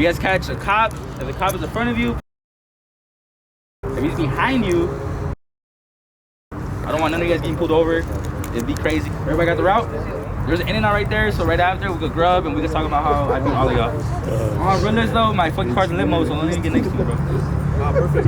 you guys catch a cop, if the cop is in front of you, if he's behind you, I don't want none of you guys getting pulled over. It'd be crazy. Everybody got the route? There's an In-N-Out right there, so right after we could grub and we could talk about how I beat all of y'all. On run this though, my fucking car's in limo, so let me get next to you, bro. Ah, perfect.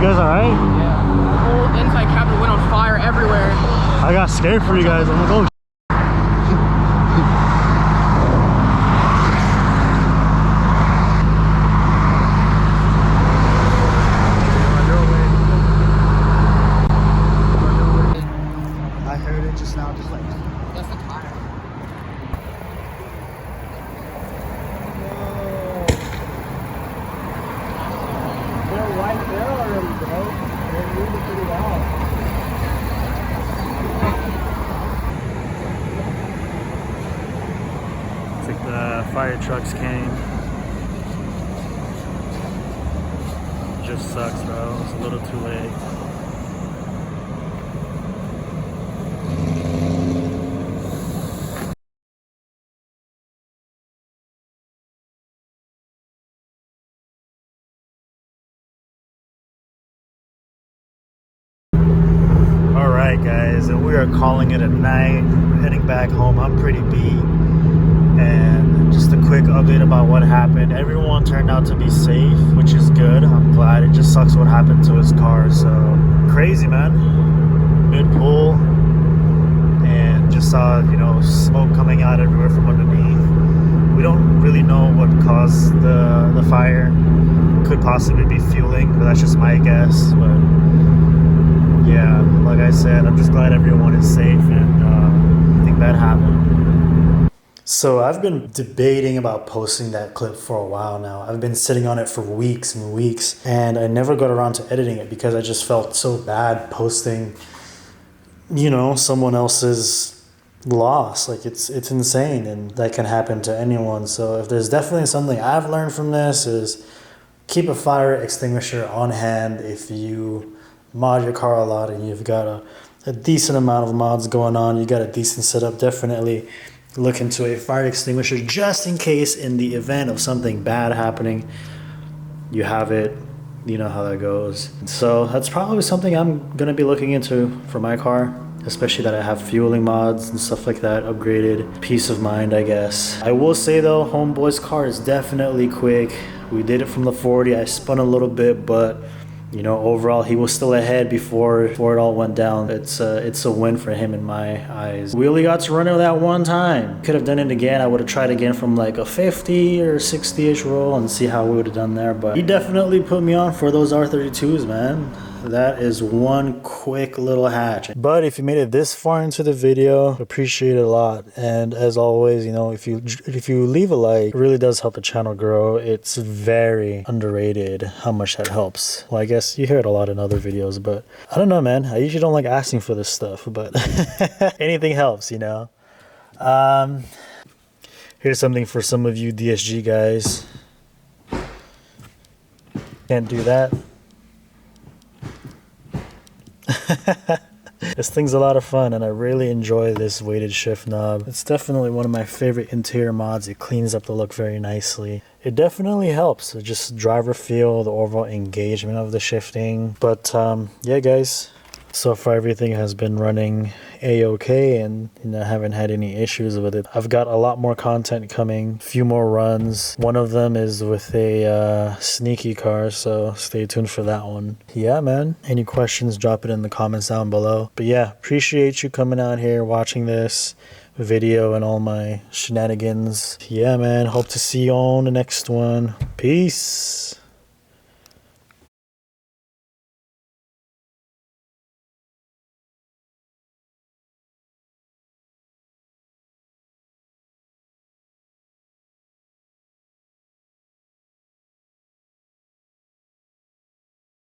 guys alright? Yeah. The whole inside cabinet went on fire everywhere. I got scared for you guys. I'm like, oh. I heard it just now, just like. That's the tire. They're right there already, bro. They're really pretty out. It's like the fire trucks came. Just sucks, bro. It's a little too late. Alright guys, and we are calling it a night. We're heading back home. I'm pretty beat. And just a quick update about what happened. Everyone turned out to be safe, which is good. I'm glad. It just sucks what happened to his car. So crazy, man. Mid pull, and just saw, you know, smoke coming out everywhere from underneath. We don't really know what caused the fire. Could possibly be fueling, but that's just my guess. But yeah, like I said, I'm just glad everyone is safe, and nothing bad happened. So I've been debating about posting that clip for a while now. I've been sitting on it for weeks and weeks, and I never got around to editing it because I just felt so bad posting, you know, someone else's loss. Like it's insane, and that can happen to anyone. So if there's definitely something I've learned from this is keep a fire extinguisher on hand if you mod your car a lot and you've got a decent amount of mods going on, you got a decent setup. Definitely look into a fire extinguisher just in case, in the event of something bad happening, you have it. You know how that goes. So that's probably something I'm gonna be looking into for my car, especially that I have fueling mods and stuff like that upgraded. Peace of mind, I guess. I will say though, homeboy's car is definitely quick. We did it from the 40. I spun a little bit, but you know, overall, he was still ahead before it all went down. It's a win for him in my eyes. We only got to run it that one time. Could have done it again. I would have tried again from like a 50 or 60-ish roll and see how we would have done there. But he definitely put me on for those R32s, man. That is one quick little hatch. But if you made it this far into the video, appreciate it a lot. And as always, you know, if you leave a like, it really does help the channel grow. It's very underrated how much that helps. Well, I guess you hear it a lot in other videos, but I don't know, man. I usually don't like asking for this stuff, but anything helps, you know. Here's something for some of you DSG guys. Can't do that. This thing's a lot of fun, and I really enjoy this weighted shift knob. It's definitely one of my favorite interior mods. It cleans up the look very nicely. It definitely helps. Just driver feel, the overall engagement of the shifting. But yeah, guys, so far everything has been running a-okay, and you know, I haven't had any issues with it. I've got a lot more content coming, a few more runs. One of them is with a sneaky car, so stay tuned for that one. Yeah, man, any questions, drop it in the comments down below. But yeah, appreciate you coming out here, watching this video and all my shenanigans. Yeah, man, hope to see you on the next one. Peace.